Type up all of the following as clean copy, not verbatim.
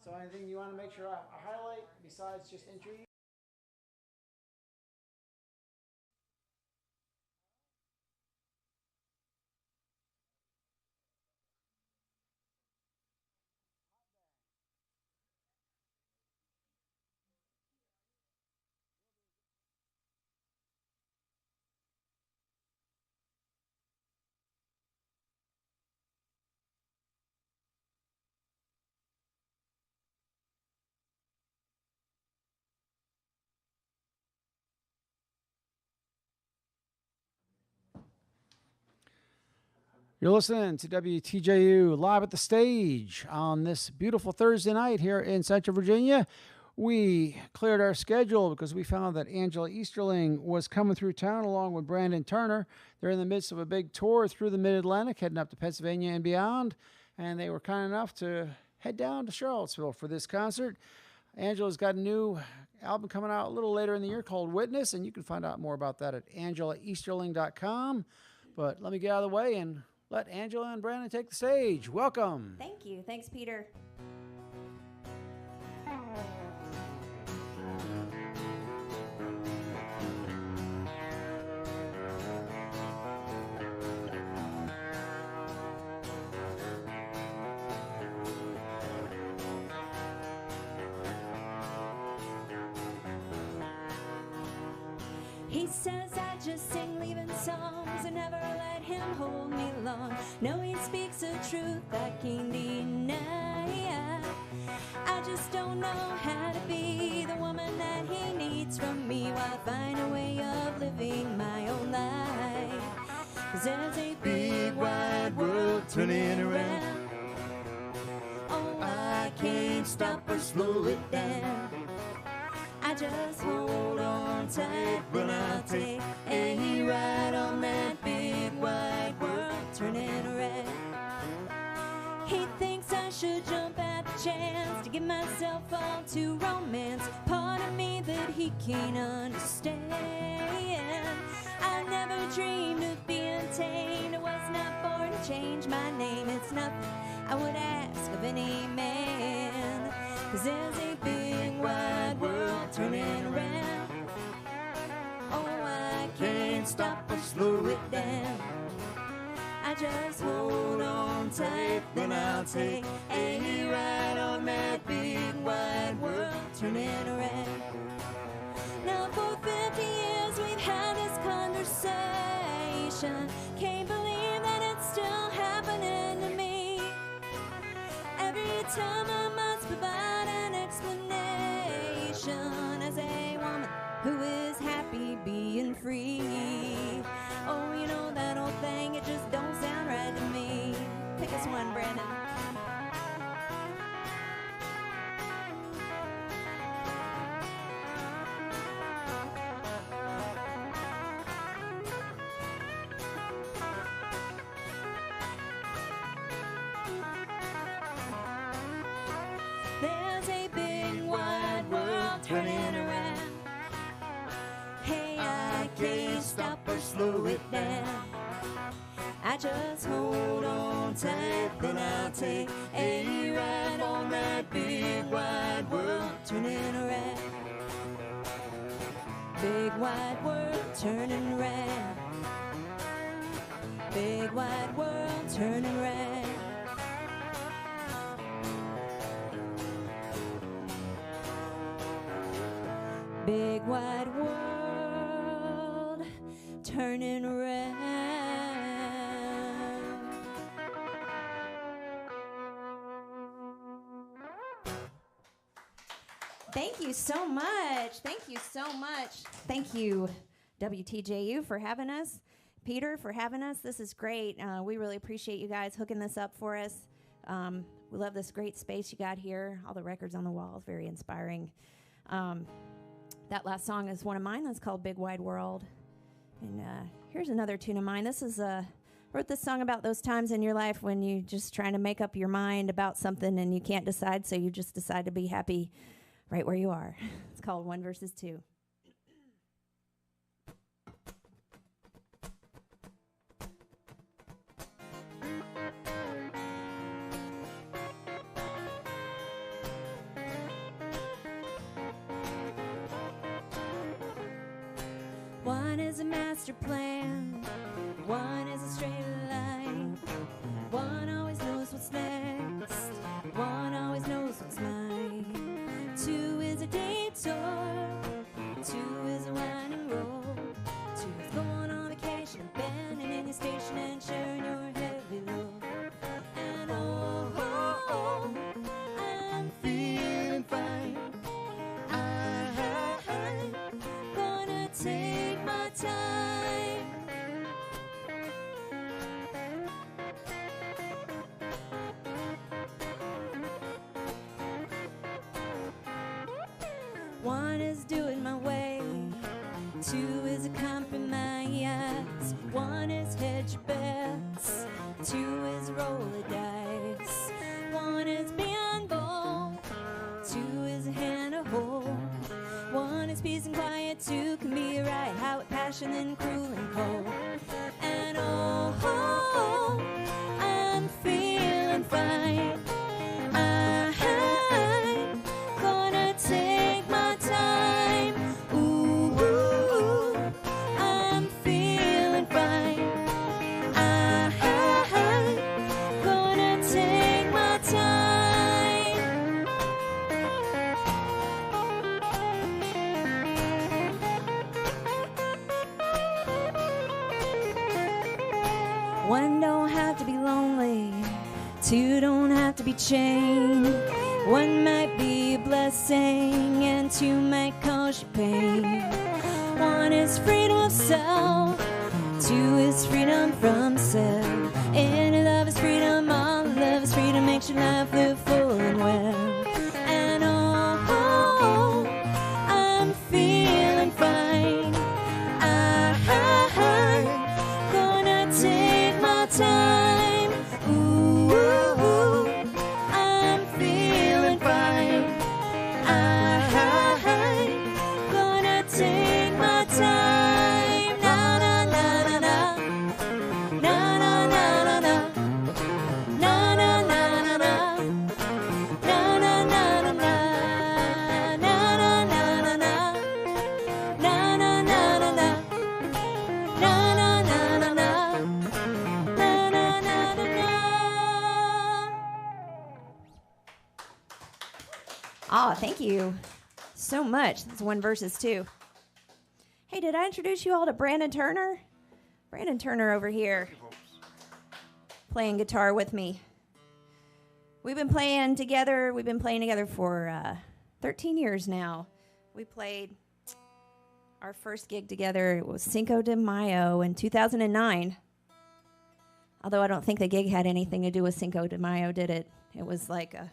So anything you want to make sure I highlight besides just entry? You're listening to WTJU live at the stage on this beautiful Thursday night here in Central Virginia. We cleared our schedule because we found that Angela Easterling was coming through town along with Brandon Turner. They're in the midst of a big tour through the Mid-Atlantic, heading up to Pennsylvania and beyond, and they were kind enough to head down to Charlottesville for this concert. Angela's got a new album coming out a little later in the year called Witness, and you can find out more about that at angelaeasterling.com. But let me get out of the way and let Angela and Brandon take the stage. Welcome. Thank you. Thanks, Peter. He says I just sing leaving songs and never let him hold me long. No, he speaks the truth I can't deny. I just don't know how to be the woman that he needs from me while I find a way of living my own life. 'Cause there's a big wide world turning around. Oh, I can't stop or slow it down. I just hold on tight when I take a ride on that big wide world turning around. He thinks I should jump at the chance to give myself all to romance. Part of me that he can't understand. I never dreamed of being tamed. I was not born to change my name. It's nothing I would ask of any man. 'Cause there's a big wide world turning around. Oh, I can't stop or slow it down. I just hold on tight, then I'll take a ride on that big wide world turning around. Now for 50 years we've had this conversation. Can't believe that it's still happening to me. Every time I must provide an explanation as a woman who is happy being free. Oh, you know that old thing, it just don't sound right to me. Pick us one, Brandon. There's a big wide world turning around. Hey, I can't stop or slow it down. I just hold on tight, then I'll take a ride on that big wide world turning around. Big wide world turning around. Big wide world turning around. big wide world turning around. Thank you so much. Thank you so much. Thank you, WTJU, for having us. Peter, for having us. This is great. We really appreciate you guys hooking this up for us. We love this great space you got here. All the records on the walls, very inspiring. That last song is one of mine. That's called Big Wide World. And here's another tune of mine. This is wrote this song about those times in your life when you just trying to make up your mind about something and you can't decide, so you just decide to be happy right where you are. It's called 1 versus 2. One is a master plan, one is a straight line. One always knows what's next, one always knows what's mine. 2 is a detour, 2 is a winding road. 2 is going on vacation, abandoning your station and sharing your heavy load. And oh, I'm feeling fine. I'm gonna take my time. One is doing my way, 2 is a compromise. 1 is hedge your bets, 2 is roll the dice. 1 is beyond bold, 2 is a hand to hold. 1 is peace and quiet, 2 can be right, how with passion and cruel and cold. And oh, I'm feeling fine. I'm gonna take my time. Ooh, I'm feeling fine. I'm gonna take my time. One don't have to be lonely, 2 don't have to be chained. 1 might be a blessing and 2 might cause you pain. 1 is freedom of self, 2 is freedom from self. Any love is freedom, all love is freedom, makes your life live full and well. And oh, I'm feeling fine. I'm gonna take my time. Ooh, I'm feeling fine. I'm gonna take my time. Na na na na na, na na na na na, na na na na na, na na na na na, na na na na na, na na na na na, na na na na na, na na na na na. Oh, thank you so much. That's 1 versus 2. Hey, did I introduce you all to Brandon Turner? Brandon Turner over here, playing guitar with me. We've been playing together for 13 years now. We played our first gig together. It was Cinco de Mayo in 2009. Although I don't think the gig had anything to do with Cinco de Mayo, did it? It was like a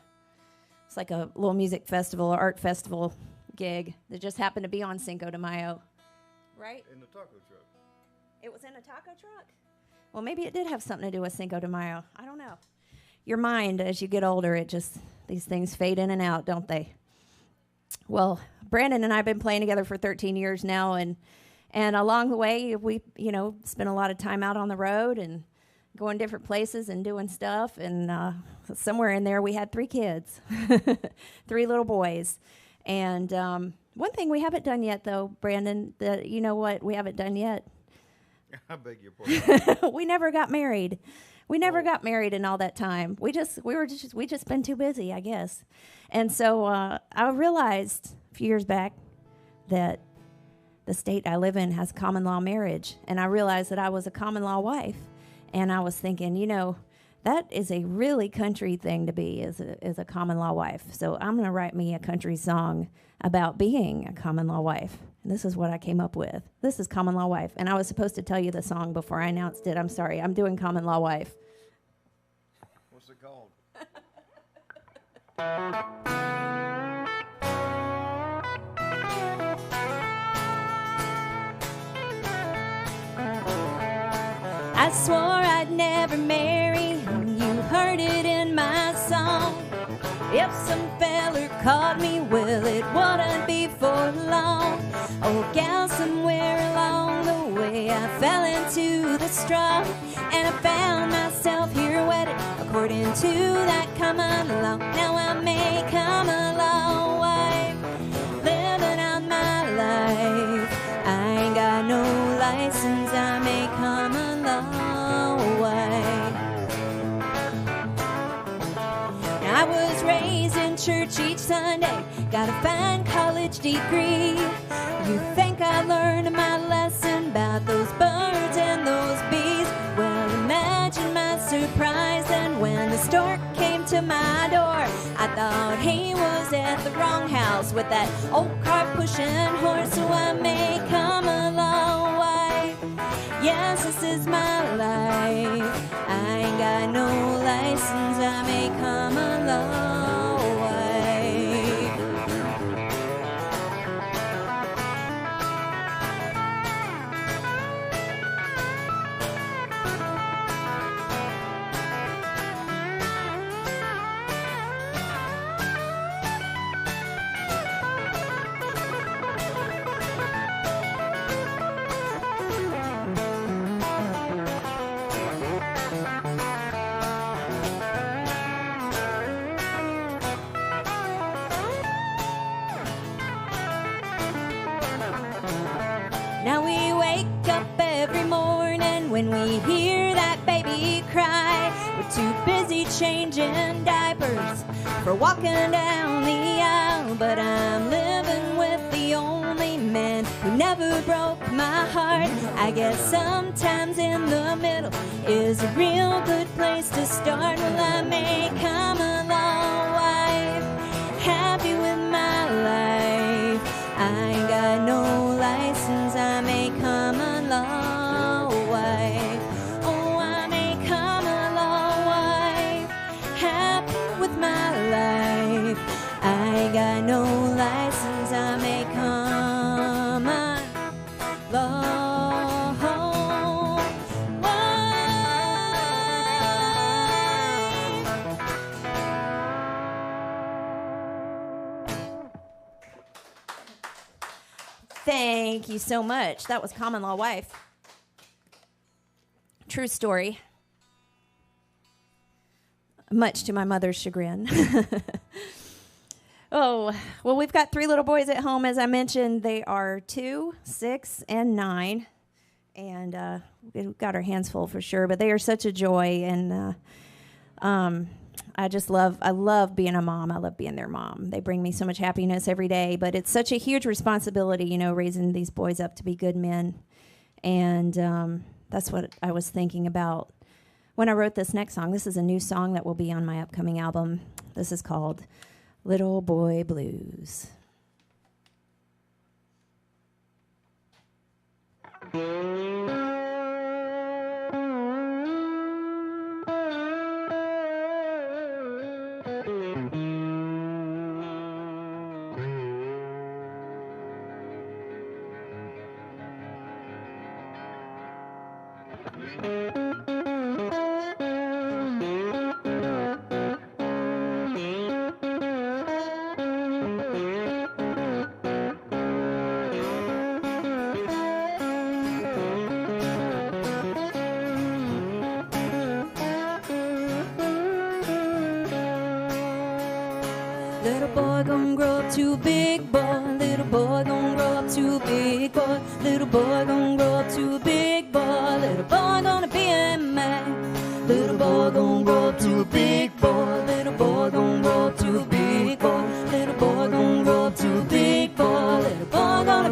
little music festival or art festival gig that just happened to be on Cinco de Mayo. Right? In the taco truck. It was in a taco truck? Well, maybe it did have something to do with Cinco de Mayo. I don't know. Your mind, as you get older, these things fade in and out, don't they? Well, Brandon and I have been playing together for 13 years now, and along the way, we, spent a lot of time out on the road and going different places and doing stuff, and somewhere in there we had 3 kids, 3 little boys. And one thing we haven't done yet, though, Brandon, you know what we haven't done yet? I beg your pardon. We never got married. We never got married in all that time. We just been too busy, I guess. And so I realized a few years back that the state I live in has common law marriage. And I realized that I was a common law wife. And I was thinking, you know, that is a really country thing to be, is a common law wife. So I'm going to write me a country song about being a common law wife. And this is what I came up with. This is Common Law Wife. And I was supposed to tell you the song before I announced it. I'm sorry. I'm doing Common Law Wife. What's it called? I swore I'd never marry, and you heard it in my song. If some feller caught me, well, it wouldn't be for long. Oh, gal, somewhere along the way I fell into the straw, and I found myself here wedded according to that common law. Now I may common law wife, living out my life. I ain't got no license, I may common law wife. Now I was raised in church each Sunday, got a fine college degree. You think I learned my lesson about those birds and those bees? Well, imagine my surprise then when the stork came to my door. I thought he was at the wrong house with that old cart-pushing horse. So I may come along, wife. Yes, this is my life. I ain't got no license, I may come along, wife. Now we wake up every morning when we hear that baby cry. We're too busy changing diapers for walking down the aisle. But I'm living with the only man who never broke my heart. I guess sometimes in the middle is a real good place to start. Well, I may come along, wife, happy with my life. I ain't got no license, I may come along, wife. Oh, I may come along, wife, happy with my life. I ain't got no license, I may come along, wife. Thank you so much. That was Common Law Wife. True story. Much to my mother's chagrin. Oh, well, we've got 3 little boys at home. As I mentioned, they are 2, 6, and 9. And we've got our hands full for sure. But they are such a joy. And I love being a mom. I love being their mom. They bring me so much happiness every day, but it's such a huge responsibility, you know, raising these boys up to be good men. And that's what I was thinking about when I wrote this next song. This is a new song that will be on my upcoming album. This is called Little Boy Blues. Little boy gonna grow up to a big boy. Little boy gonna grow up to a big boy. Little boy gonna grow up to a big boy. Little boy gonna be a man. Little boy gonna grow up to a big boy. Little boy gonna grow up to a big boy. Little boy gonna grow up to a big boy. Little boy gonna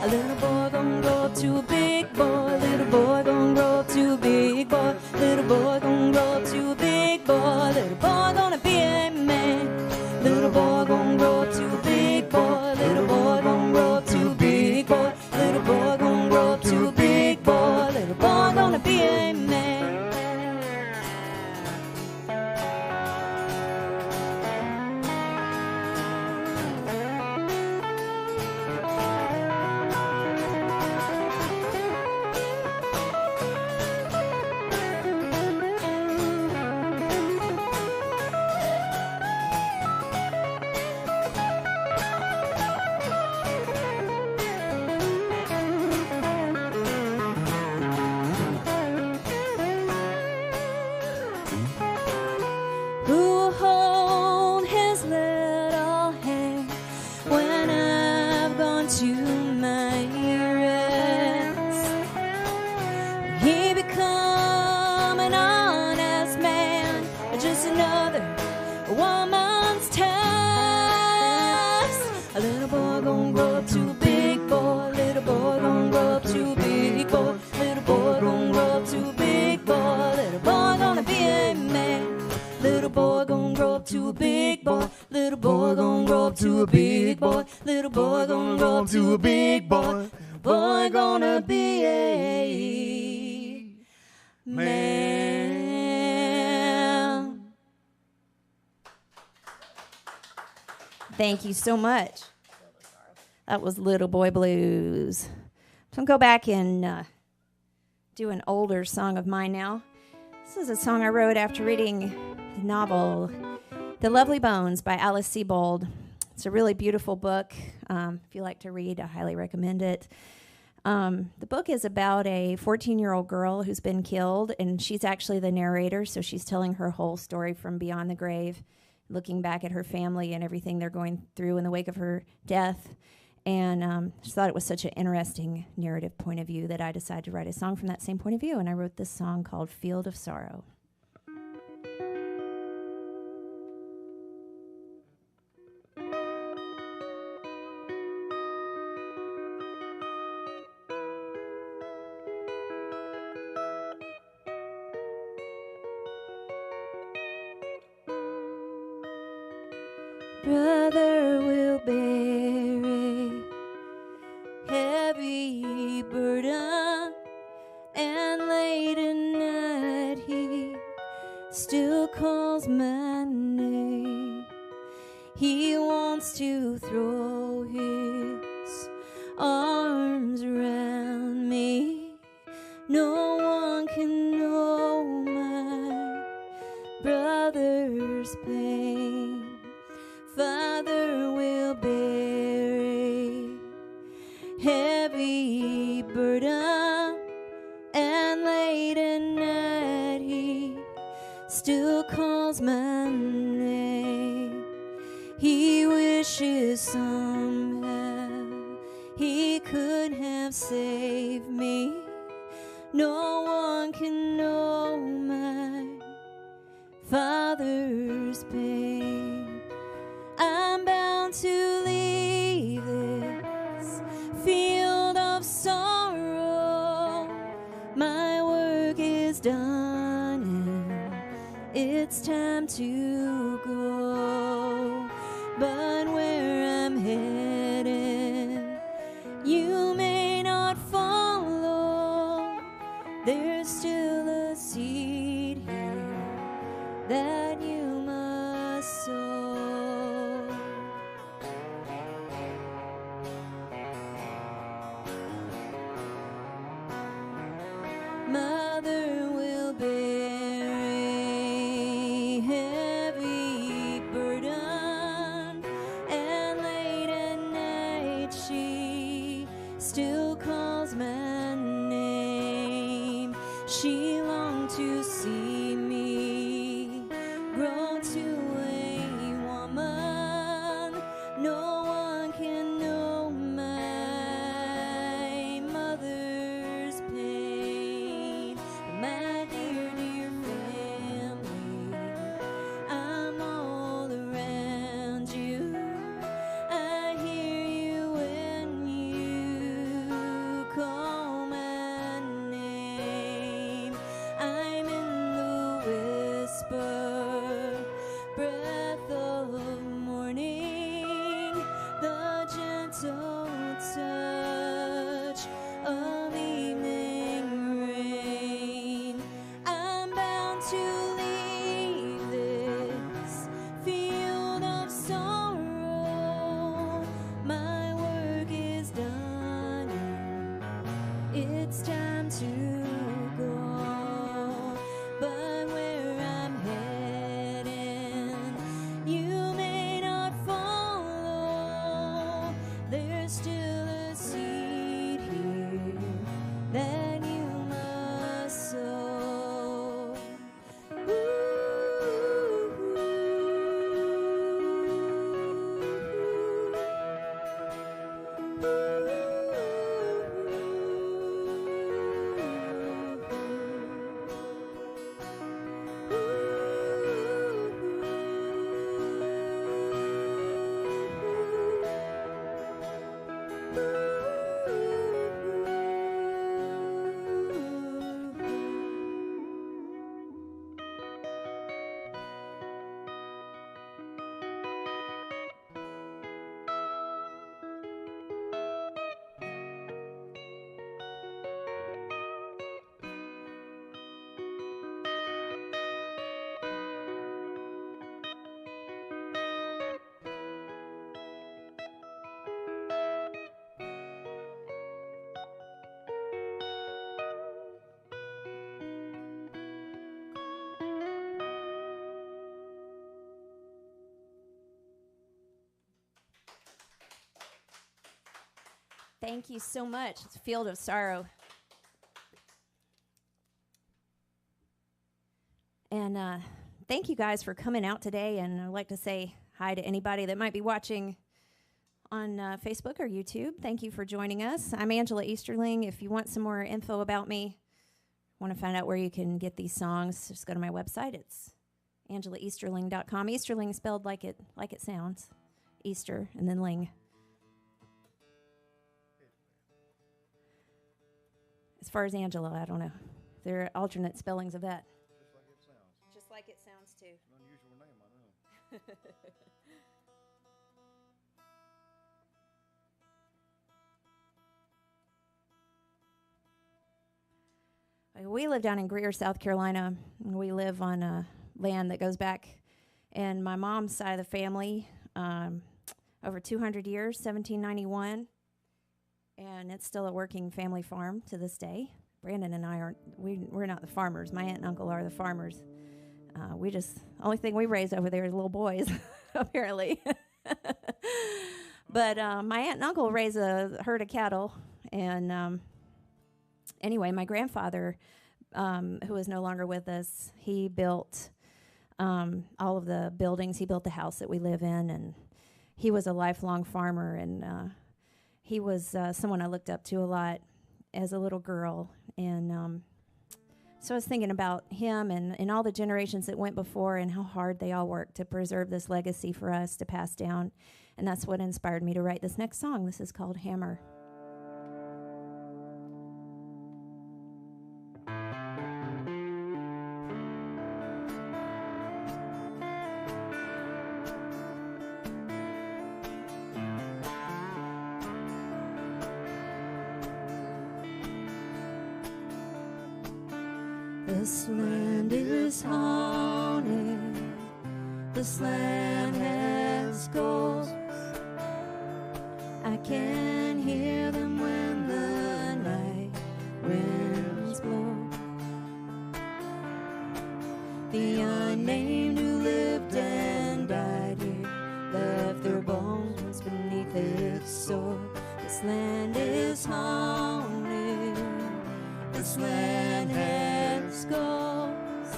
A little boy gonna grow up to a big boy. Little boy gonna grow up to a big boy. Little boy gonna grow up to a big boy. Little boy gonna be a man. Little boy gonna grow up to a big boy. Little boy gonna grow up to a big boy. Little boy gonna grow up to a big boy. Little boy gonna be a man. Who hold his little hand when I've gone to my rest? He become an honest man, or just another woman's test? A little boy gonna grow up to a big boy. Little boy gonna grow up to a big boy. Little boy gonna grow up to a big boy. Little boy gonna be a man. Little boy gonna grow up to a big boy. Little boy gonna grow up to a big boy. Little boy gonna grow up to a big boy. Boy gonna be a man. Thank you so much. That was Little Boy Blues. So I'm gonna go back and do an older song of mine now. This is a song I wrote after reading the novel The Lovely Bones by Alice Sebold. It's a really beautiful book. If you like to read, I highly recommend it. The book is about a 14-year-old girl who's been killed, and she's actually the narrator, so she's telling her whole story from beyond the grave, looking back at her family and everything they're going through in the wake of her death. And I just thought it was such an interesting narrative point of view that I decided to write a song from that same point of view, and I wrote this song called Field of Sorrow. Brother will bear a heavy burden, and late at night he still calls my name. He wants to throw his arms around me. No one can know my brother's pain. Father will bear a heavy burden, and late at night he still calls my name. He wishes somehow he could have saved me. No one can know my father's pain. I'm bound to leave this field of sorrow. My work is done and it's time to go. But where I'm headed, you may not follow. There's still a seed here that you must sow. Mother will bear a heavy burden, and late at night she still calls my name. She longed to see me grow to a woman. No one can know my mother's pain. My dear, dear family, I'm all around you. I hear you when you it's time to go. But where I'm heading, you may not follow. There's still a seed here that you must sow. Thank you so much. It's Field of Sorrow. And thank you guys for coming out today. And I'd like to say hi to anybody that might be watching on Facebook or YouTube. Thank you for joining us. I'm Angela Easterling. If you want some more info about me, want to find out where you can get these songs, just go to my website. It's angelaeasterling.com. Easterling spelled like it sounds. Easter and then ling. As far as Angela, I don't know. There are alternate spellings of that. Just like it sounds. Just like it sounds, too. It's an unusual name, I know. We live down in Greer, South Carolina. And we live on land that goes back, and my mom's side of the family, over 200 years, 1791. And it's still a working family farm to this day. Brandon and I we're not the farmers. My aunt and uncle are the farmers. Only thing we raise over there is little boys, apparently. But my aunt and uncle raise a herd of cattle. And anyway, my grandfather, who is no longer with us, he built all of the buildings. He built the house that we live in, and he was a lifelong farmer, and he was someone I looked up to a lot as a little girl. And so I was thinking about him and all the generations that went before and how hard they all worked to preserve this legacy for us to pass down. And that's what inspired me to write this next song. This is called Hammer. This land is haunted, this land has ghosts. I can hear them when the night winds blow. The unnamed who lived and died here left their bones beneath its soil. This land is haunted, this land has ghosts.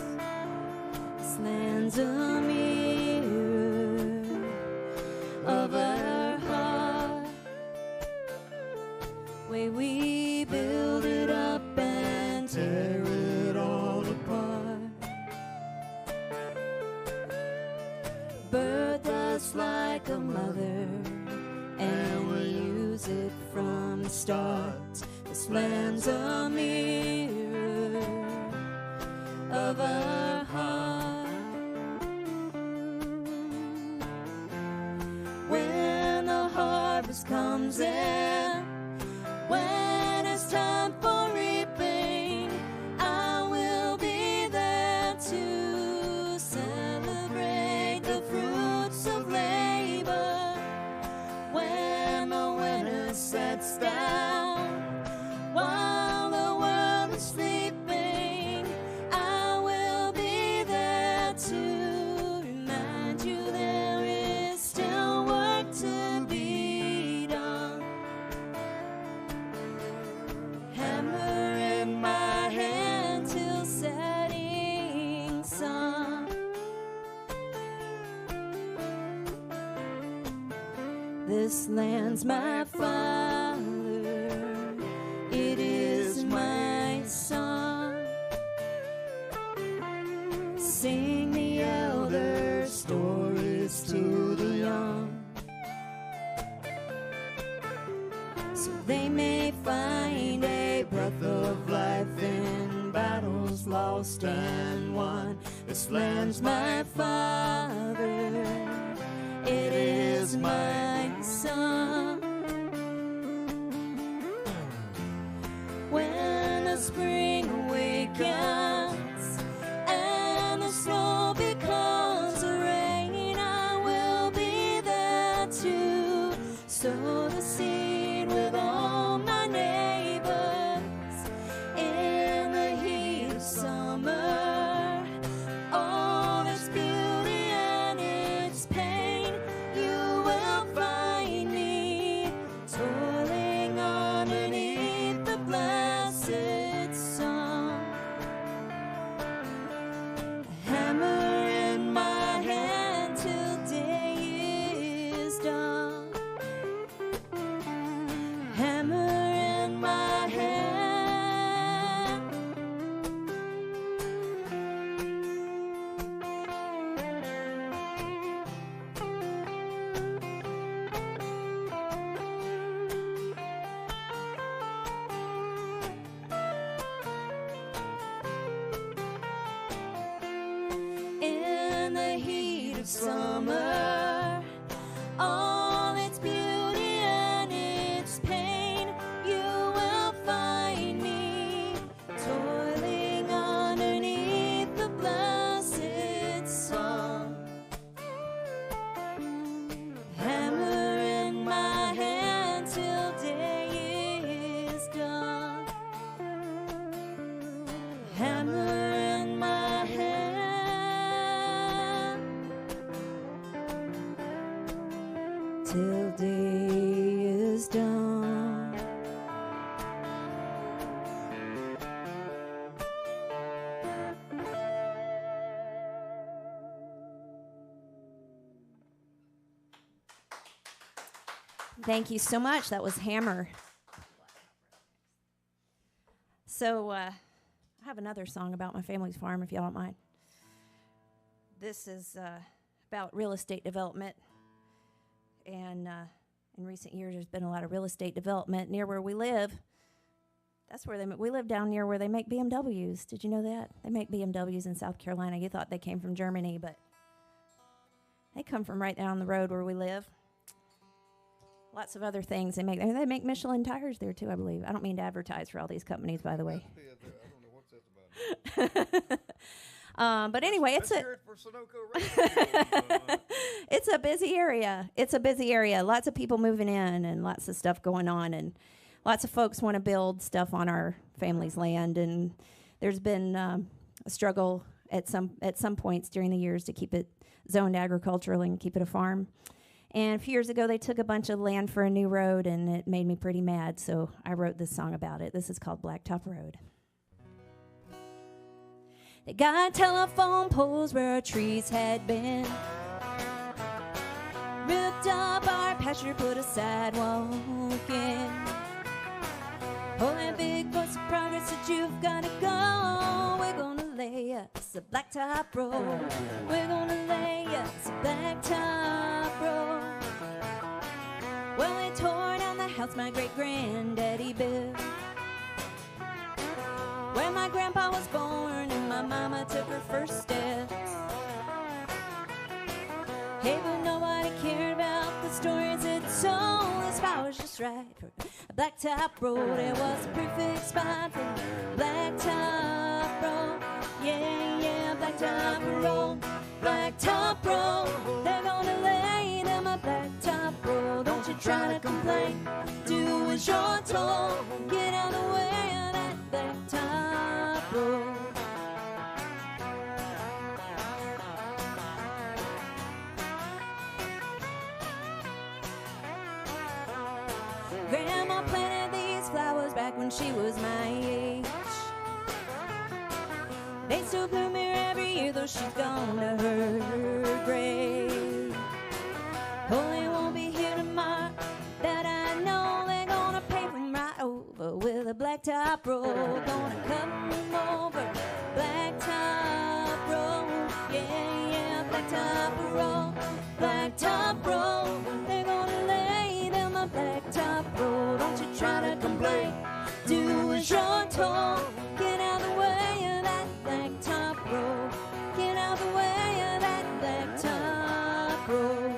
This land's a mirror of our heart. Way we build it up and tear it all apart. Birth us like a mother, and we use it from the start. This land's a mirror of our heart. When the harvest comes in, when it's time for reaping, I will be there to celebrate the fruits of labor. When the winter sets down, while This land's my father, it is my song. Sing the elder stories to the young, so they may find a breath of life in battles lost and won. This land's my father, it is my song. When the spring awakens and the snow becomes a rain, I will be there to sow the seed with all my neighbors. In the heat of summer, all its beauty and its pain, you will find me toiling underneath the blessed sun. A hammer in my hand till day is done. Hammer in my hand. In the heat of summer, all its beauty and its pain, you will find me toiling underneath the blessed sun. Hammer in my hand till day is done. Hammer in my hand till day is done. Thank you so much. That was Hammer. So I have another song about my family's farm, if y'all don't mind. This is about real estate development. And in recent years, there's been a lot of real estate development near where we live. That's where we live down near where they make BMWs. Did you know that? They make BMWs in South Carolina. You thought they came from Germany, but they come from right down the road where we live. Lots of other things they make. They make Michelin tires there, too, I believe. I don't mean to advertise for all these companies, by the way. I don't know what's that about. But anyway, Let's hear it for Sunoco Radio. it's a busy area. It's a busy area. Lots of people moving in and lots of stuff going on. And lots of folks want to build stuff on our family's land. And there's been a struggle at some points during the years to keep it zoned agricultural and keep it a farm. And a few years ago, they took a bunch of land for a new road, and it made me pretty mad. So I wrote this song about it. This is called Blacktop Road. They got telephone poles where our trees had been. Ripped up our pasture, put a sidewalk in. Oh, that big voice of progress that you've got to go. We're gonna lay us a blacktop road. We're gonna lay us a blacktop road. Well, they tore down the house my great-granddaddy built, where my grandpa was born and my mama took her first steps. Hey, but nobody cared about the stories it told. The spot was just right for a blacktop road. It was a perfect spot for a blacktop road. Yeah, yeah, blacktop road, blacktop road. They're gonna lay them a blacktop road. Don't you try to complain, do as you're told. Get out of the way of that blacktop road. Grandma planted these flowers back when she was my age. They still bloom here every year, though she's gone to her grave. Oh, they won't be here tomorrow. That I know they're gonna pave them right over with a blacktop road. Gonna cut them over, blacktop road. Yeah, yeah, blacktop road, blacktop road. They're gonna lay them a blacktop road. Don't you try to complain, do as you're told. Get out the way of that blacktop road. Get out the way of that blacktop road.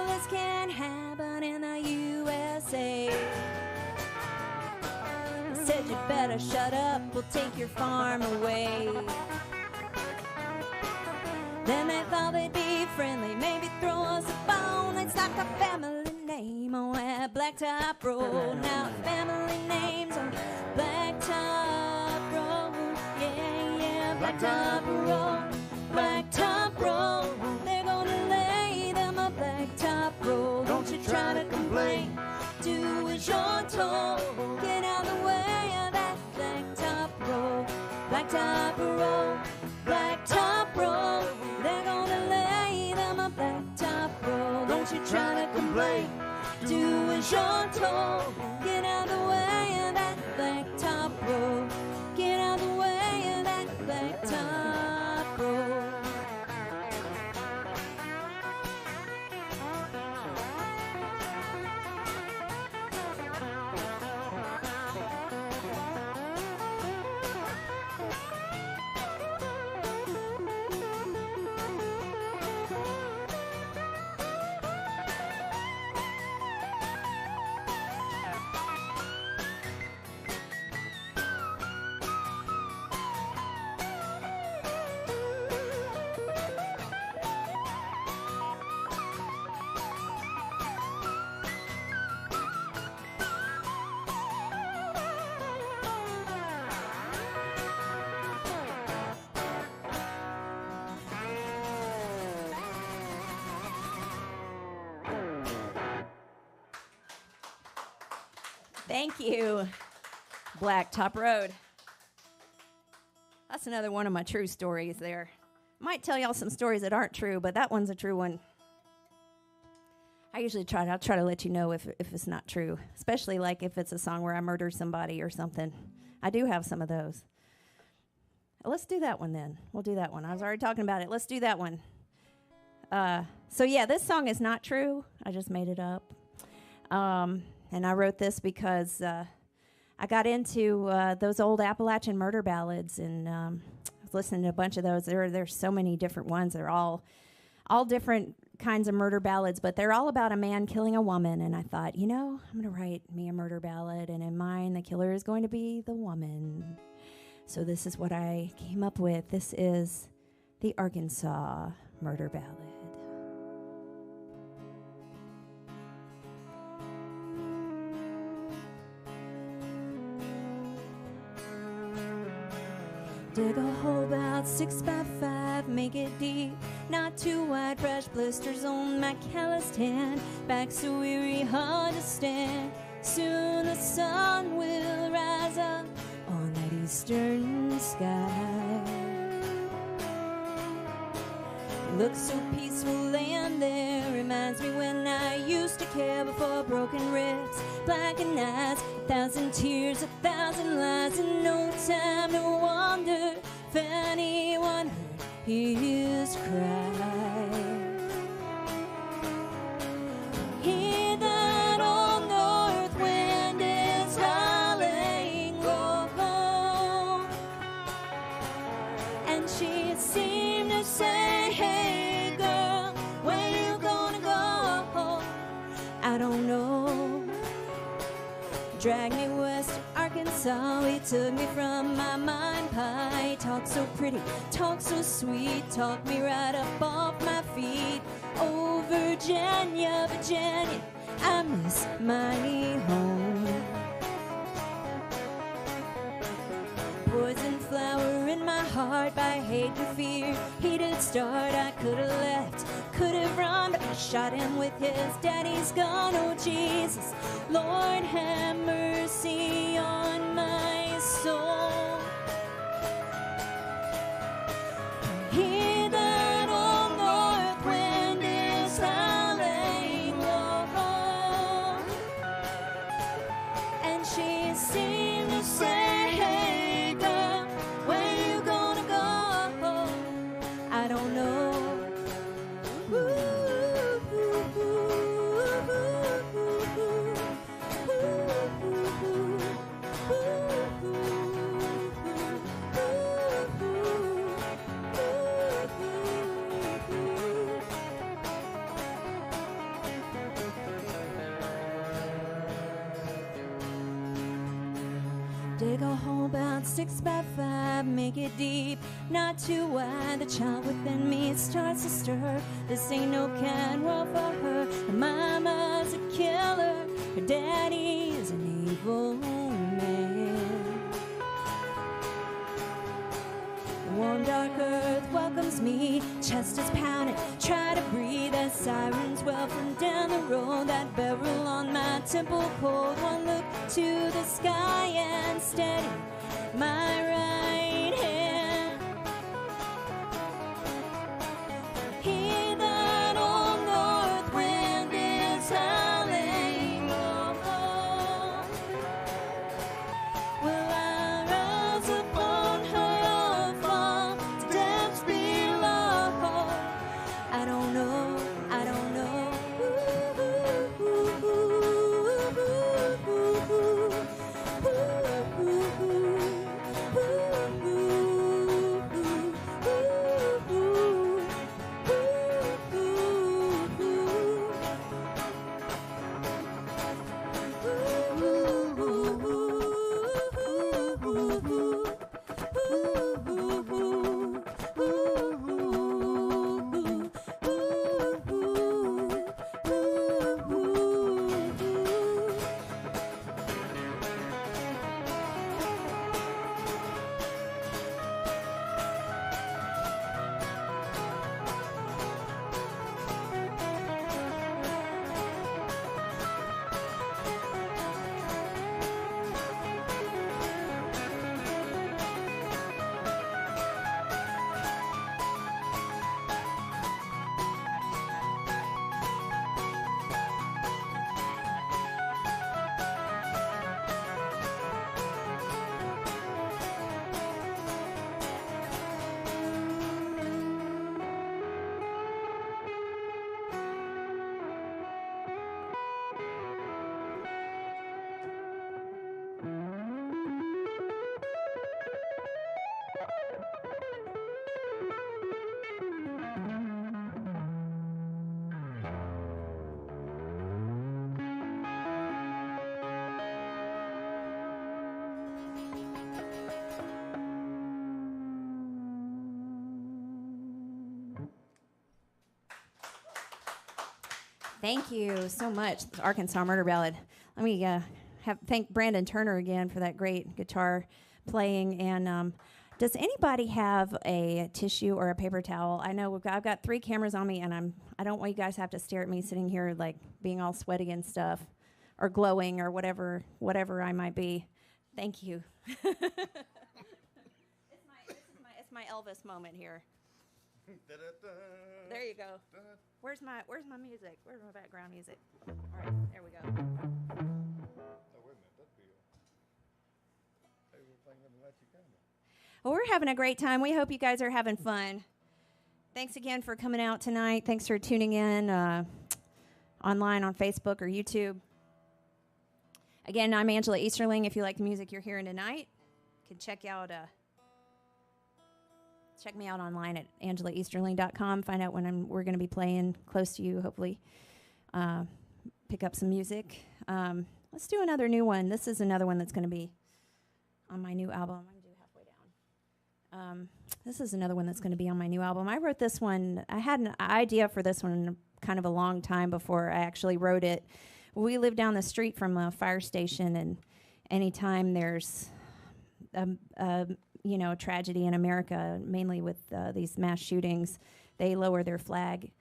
This can't happen in the USA. They said you better shut up, we'll take your farm away. Then they thought they'd be friendly, maybe throw us a bone. They'd stock a family name on that blacktop road. Now family names on blacktop road. Yeah, yeah, blacktop road, blacktop road. They're gonna lay them a blacktop road. Don't you try to complain, do as you're told. Get out the way of that blacktop road, blacktop road, blacktop road. They're gonna lay them a blacktop road. Don't you try to complain, do as you're told. Get out the way of that blacktop road. Get out the way of that blacktop road. Thank you, Blacktop Road. That's another one of my true stories there. Might tell y'all some stories that aren't true, but that one's a true one. I'll try to let you know if it's not true, especially like if it's a song where I murder somebody or something. I do have some of those. Let's do that one then. We'll do that one. I was already talking about it. Let's do that one. So yeah, this song is not true. I just made it up. And I wrote this because I got into those old Appalachian murder ballads, and I was listening to a bunch of those. There's so many different ones. They're all different kinds of murder ballads, but they're all about a man killing a woman. And I thought, I'm going to write me a murder ballad, and in mine, the killer is going to be the woman. So this is what I came up with. This is the Arkansas murder ballad. Dig a hole about 6 by 5, make it deep, not too wide, fresh blisters on my calloused hand, back so weary, hard to stand. Soon the sun will rise up on that eastern sky. It looks so peaceful laying there, reminds me when I used to care before broken ribs, blackened eyes, 1,000 tears, 1,000 lies, and no time to wonder if anyone heard his cry. Hear that old north wind is howling low, and she seemed to say, hey girl, where you gonna go? I don't know. Drag me west to Arkansas, he took me from my mind pie. Talk so pretty, talk so sweet, talk me right up off my feet. Oh, Virginia, Virginia, I miss my home. Poison flower in my heart. apart by hate and fear. He did start, I could have left, could have run, but I shot him with his daddy's gun. Oh Jesus, Lord have mercy on my soul. Hear that old north wind is howling low, and she seemed to say, hey girl, where you gonna go? I don't know. Ooh, ooh, ooh, ooh, dig a hole about 6 by 5, make it deep, not too wide. The child within me starts to stir. This ain't no kind world for her. Her mama's a killer, her daddy is an evil man. The warm dark earth welcomes me, chest is pounding, try to breathe as sirens wail from down the road. That barrel on my temple cold, one look to the sky and steady my right hand. Hear that old north wind is howling low. Will I rise upon her or fall to depths below? I don't know, I don't know. Ooh, ooh, ooh, ooh, ooh, ooh, ooh. Thank you so much, the Arkansas Murder Ballad. Let me thank Brandon Turner again for that great guitar playing. And does anybody have a tissue or a paper towel? I know I've got 3 cameras on me, and I don't want you guys to have to stare at me sitting here like being all sweaty and stuff, or glowing, or whatever I might be. Thank you. It's my Elvis moment here. There you go. Where's my music? Where's my background music? All right, there we go. Oh, wait a minute, that'd be hey, we're playing them let you come. Well, we're having a great time. We hope you guys are having fun. Thanks again for coming out tonight. Thanks for tuning in online on Facebook or YouTube. Again, I'm Angela Easterling. If you like the music you're hearing tonight, you can check me out online at angelaeasterling.com. Find out when we're going to be playing close to you, hopefully. Pick up some music. Let's do another new one. This is another one that's going to be on my new album. I'm going to do halfway down. This is another one that's going to be on my new album. I wrote this one. I had an idea for this one kind of a long time before I actually wrote it. We live down the street from a fire station, and anytime there's a tragedy in America, mainly with these mass shootings, they lower their flag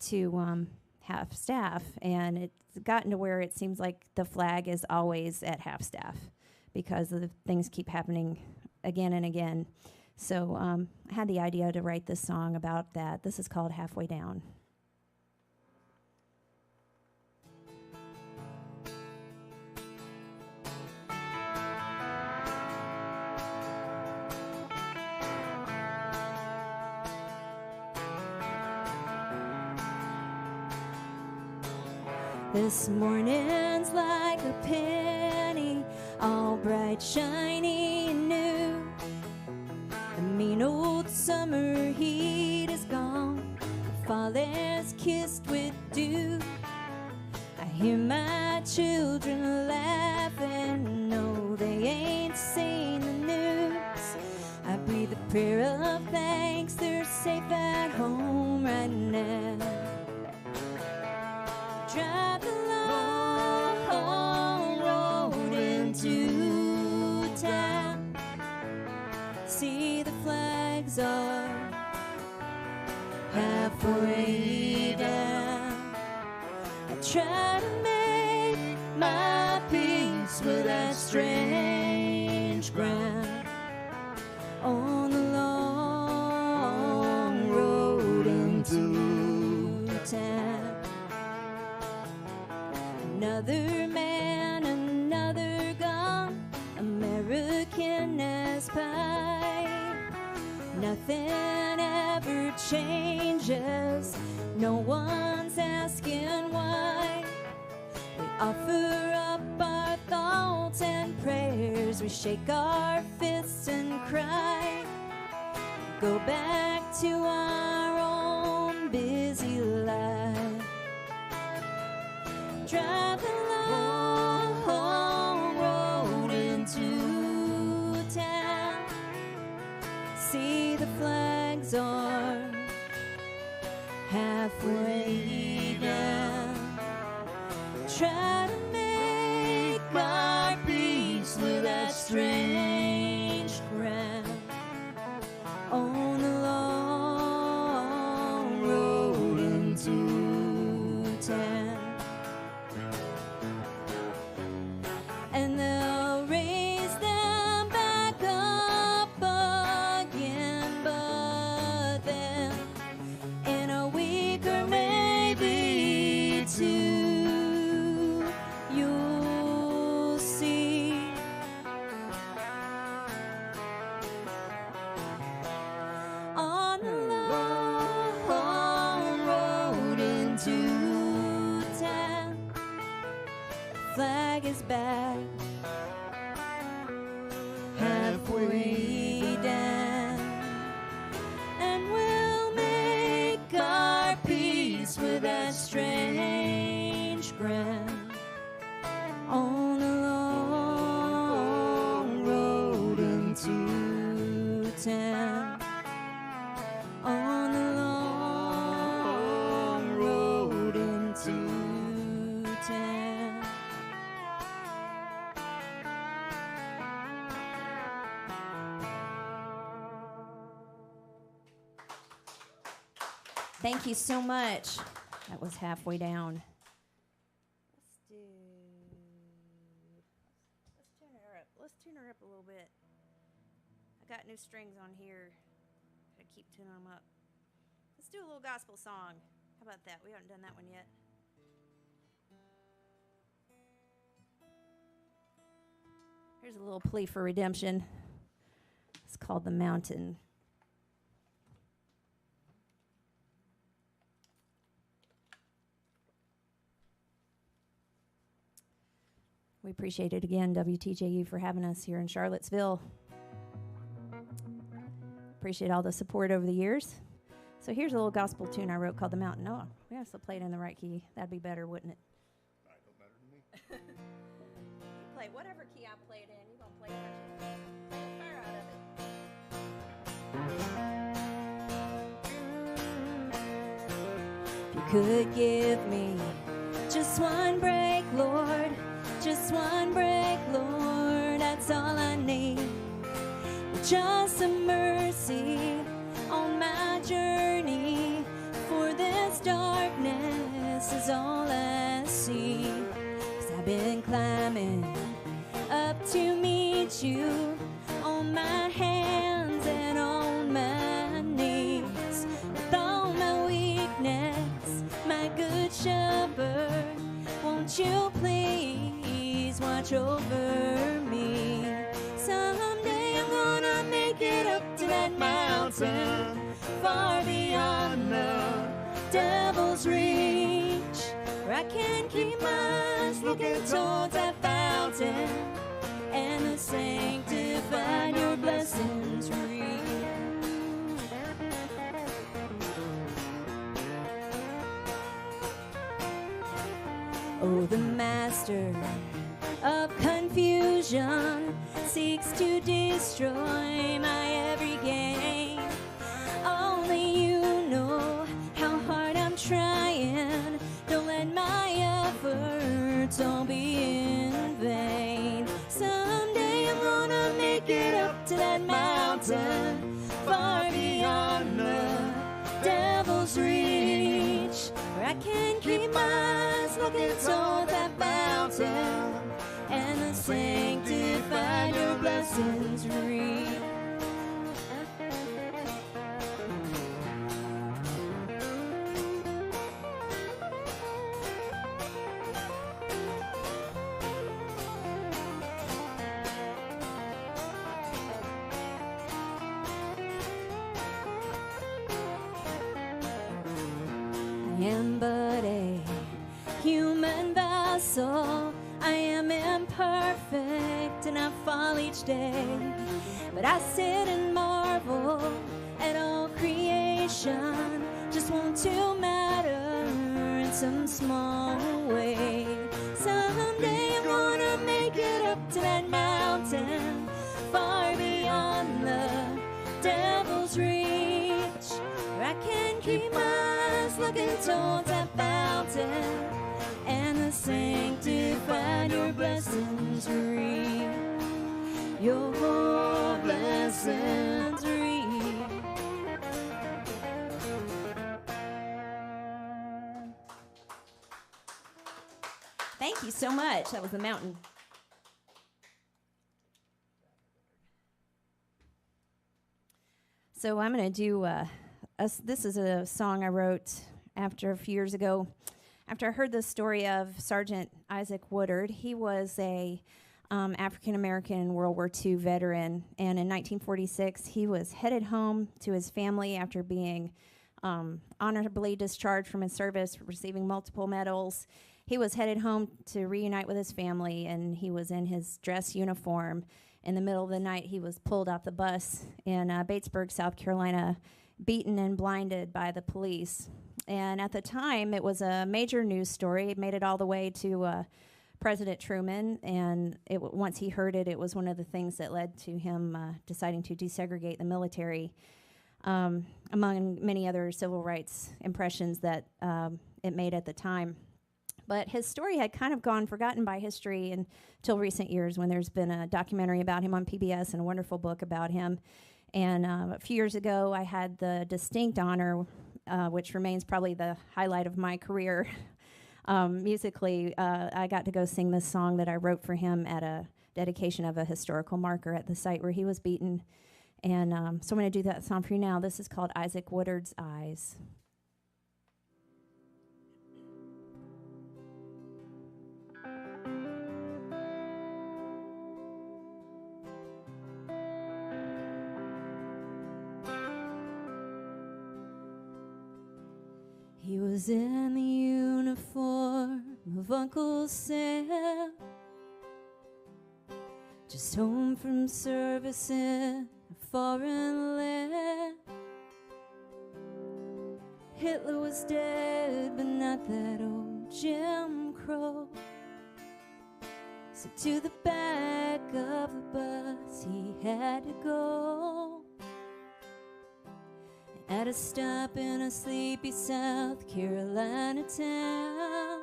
to half staff, and it's gotten to where it seems like the flag is always at half staff because the things keep happening again and again. So I had the idea to write this song about that. This is called Halfway Down. This morning's like a penny, all bright, shiny, and new. The mean old summer heat is gone, the fall is kissed with dew. I hear my children laughing, no, they ain't seen the news. I breathe a prayer of thanks, they're safe at home right now. Drive the long road into town. See the flags are halfway down. I try to make my peace with that strange ground on the long road into town. Another man, another gun, American as pie. Nothing ever changes, no one's asking why. We offer up our thoughts and prayers, we shake our fists and cry. Go back to our own busy life. Drive the long road into town. See the flags are halfway down. Try to make our peace with that strange ground on the long road into town. And they'll raise them back up again, but then in a week or maybe two, you'll see. On the long road into town, flag is back halfway down, and we'll make our peace with that strange ground on the long road into town, on the long road into town. Thank you so much. That was halfway down. Let's tune her up a little bit. I got new strings on here. Gotta keep tuning them up. Let's do a little gospel song. How about that? We haven't done that one yet. Here's a little plea for redemption. It's called The Mountain. We appreciate it again, WTJU, for having us here in Charlottesville. Appreciate all the support over the years. So here's a little gospel tune I wrote called The Mountain. Oh, we have to play it in the right key. That'd be better, wouldn't it? That don't matter to me. You play whatever key I play it in. You're going to play it. Fire out of it. If you could give me just one break, Lord, just one break, Lord, that's all I need. Would just some mercy on my journey, for this darkness is all I see. 'Cause I've been climbing up to meet you on my hands and on my knees. With all my weakness, my good shepherd, won't you please watch over me? Someday I'm gonna make it up to that mountain, far beyond the devil's reach, where I can keep my eyes looking towards that fountain and the sanctified your blessings reach. Oh, the master of confusion seeks to destroy my every gain. Only you know how hard I'm trying. Don't let my efforts all be in vain. Someday I'm gonna make it up to that mountain, far beyond the devil's reach, where I can keep my eyes looking toward that mountain and the sanctified your blessings reach. I am but a human vessel. I am imperfect and I fall each day. But I sit and marvel at all creation. Just want to matter in some small way. Someday I'm gonna make it up to that mountain, far beyond the devil's reach, where I can keep my eyes looking towards that fountain and the sanctified your blessings reach. Your blessings reach. Thank you so much. That was The Mountain. So I'm going to do, this is a song I wrote after a few years ago. After I heard the story of Sergeant Isaac Woodard. He was a African-American World War II veteran, and in 1946 he was headed home to his family after being honorably discharged from his service, receiving multiple medals. He was headed home to reunite with his family, and he was in his dress uniform. In the middle of the night, he was pulled off the bus in Batesburg, South Carolina, beaten and blinded by the police. And at the time, it was a major news story. It made it all the way to President Truman, and once he heard it, it was one of the things that led to him deciding to desegregate the military, among many other civil rights impressions that it made at the time. But his story had kind of gone forgotten by history until recent years, when there's been a documentary about him on PBS and a wonderful book about him. And a few years ago, I had the distinct honor, which remains probably the highlight of my career musically. I got to go sing this song that I wrote for him at a dedication of a historical marker at the site where he was beaten. And so I'm going to do that song for you now. This is called Isaac Woodard's Eyes. He was in the uniform of Uncle Sam, just home from service in a foreign land. Hitler was dead, but not that old Jim Crow. So to the back of the bus he had to go. At a stop in a sleepy South Carolina town,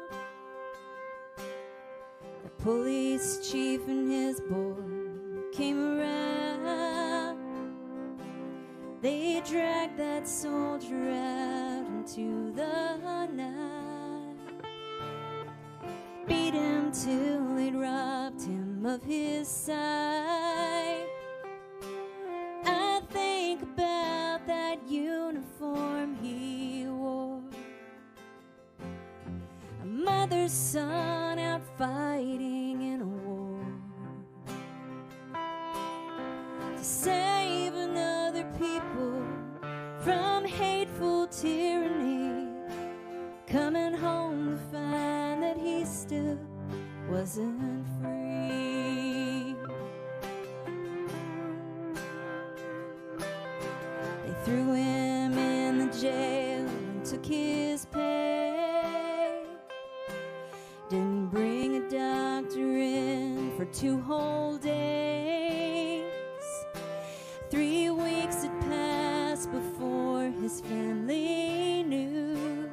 the police chief and his boy came around. They dragged that soldier out into the night, beat him till they'd robbed him of his sight. I think about that uniform he wore, a mother's son out fighting in a war to save another people from hateful tyranny, coming home to find that he still wasn't free. They threw him in the jail and took his pay. Didn't bring a doctor in for 2 whole days. 3 weeks had passed before his family knew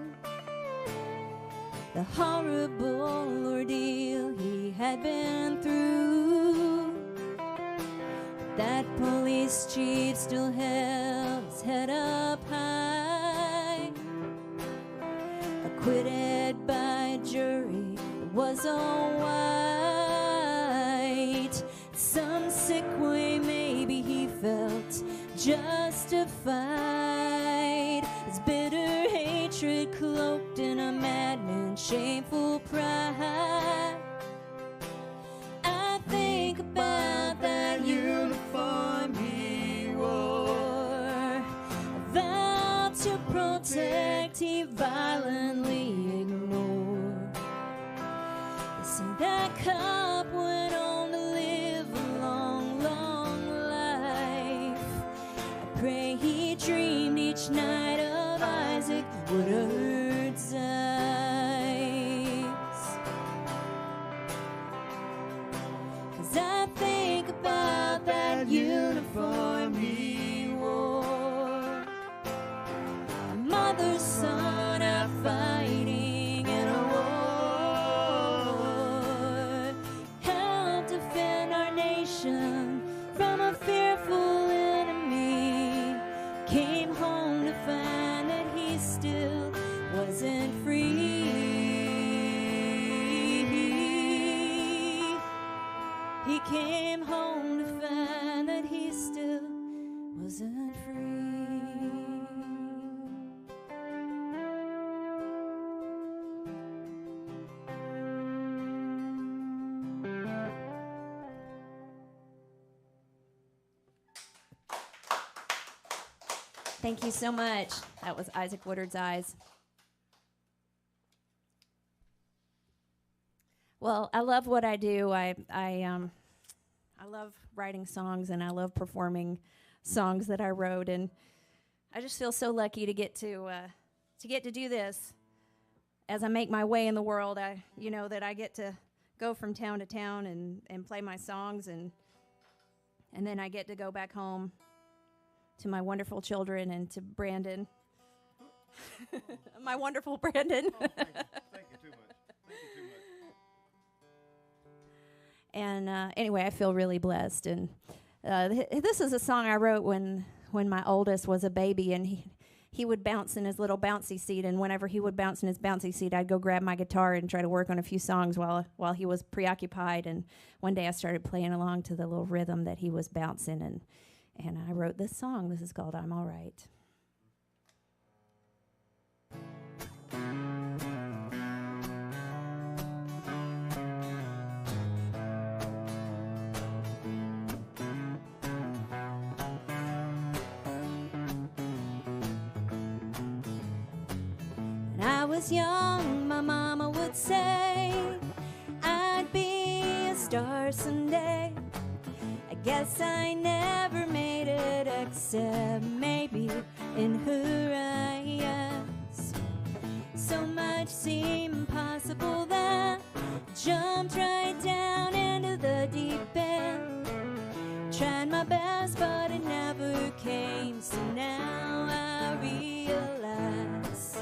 the horrible ordeal he had been through. That police chief still held his head up high, acquitted by a jury that was all white. Some sick way maybe he felt justified, his bitter hatred cloaked in a madman's shameful pride. I think about that uniform he wore, a vow to protect he violently ignored. They say that cop went on to live a long, long life. I pray he dreamed each night of Isaac Woodard's eyes. 'Cause I think about that uniform he wore, a mother's son out fighting in a war, helped defend our nation from a fearful enemy, came home to find that he still wasn't free. He came home to find that he still wasn't free. Thank you so much. That was Isaac Woodard's Eyes. Well, I love what I do. I love writing songs, and I love performing songs that I wrote, and I just feel so lucky to get to do this. As I make my way in the world, I that I get to go from town to town and play my songs, and then I get to go back home to my wonderful children and to Brandon. My wonderful Brandon. Oh, thank you too much. Thank you too much. And anyway, I feel really blessed. And this is a song I wrote when my oldest was a baby, and he would bounce in his little bouncy seat. And whenever he would bounce in his bouncy seat, I'd go grab my guitar and try to work on a few songs while he was preoccupied. And one day I started playing along to the little rhythm that he was bouncing, and I wrote this song. This is called I'm All Right. When I was young, my mama would say I'd be a star someday. I guess I never made it, except maybe in her eyes. So much seemed impossible that I jumped right down into the deep end. Tried my best, but it never came. So now I realize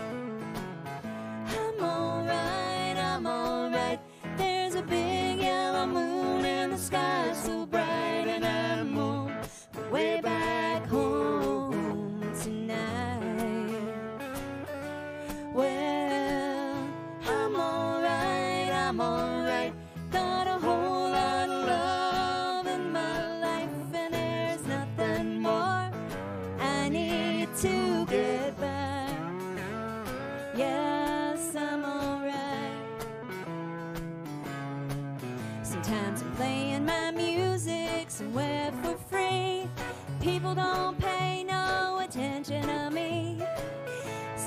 I'm alright, I'm alright. There's a big yellow moon in the sky, so bright, and I'm on my way back home.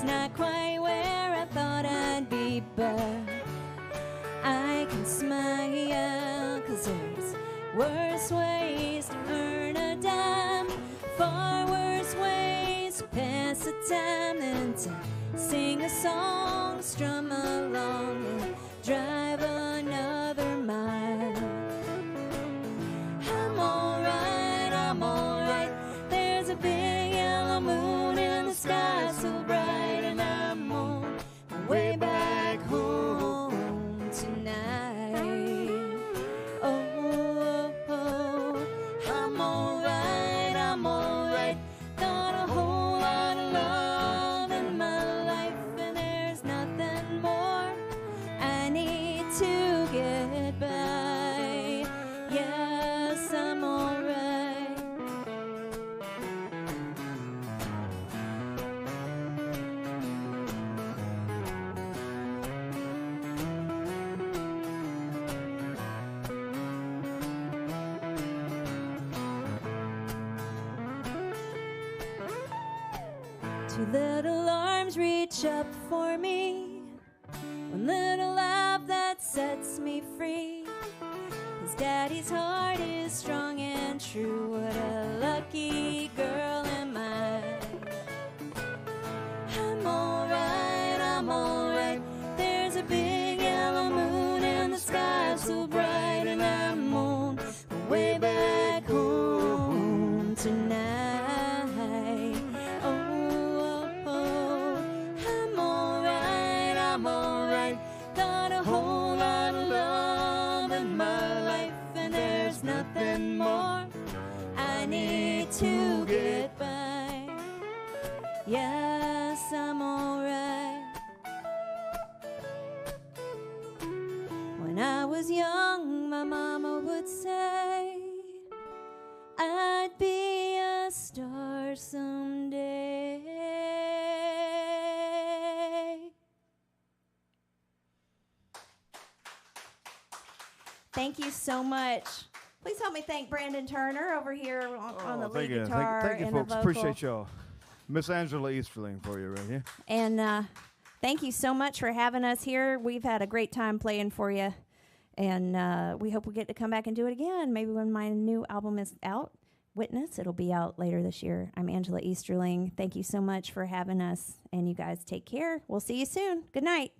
It's not quite where I thought I'd be, but I can smile, 'cause there's worse ways to earn a dime, far worse ways to pass the time than to sing a song, strum along, and drive another mile. I'm alright. There's a big yellow moon in the sky so bright, and I'm on my way back home tonight. Oh, I'm alright. Got a whole lot of love in my life, and there's nothing more I need to get by. Yes, I'm alright. Two little arms reach up for me, one little laugh that sets me free. His daddy's heart is strong and true. What a lucky girl am I. I'm alright. There's a big yellow moon in the sky so bright, and I'm on my way back home tonight. I'm alright. Got a whole lot of love in my life, and there's nothing more I need to get by. Yes, I'm alright. When I was young, my mama would say I'd be a star someday. Thank you so much. Please help me thank Brandon Turner over here on the lead guitar. Thank you, and the folks. vocal. Appreciate y'all. Miss Angela Easterling for you right here. And thank you so much for having us here. We've had a great time playing for you. And we hope we get to come back and do it again. Maybe when my new album is out, Witness, it'll be out later this year. I'm Angela Easterling. Thank you so much for having us. And you guys take care. We'll see you soon. Good night.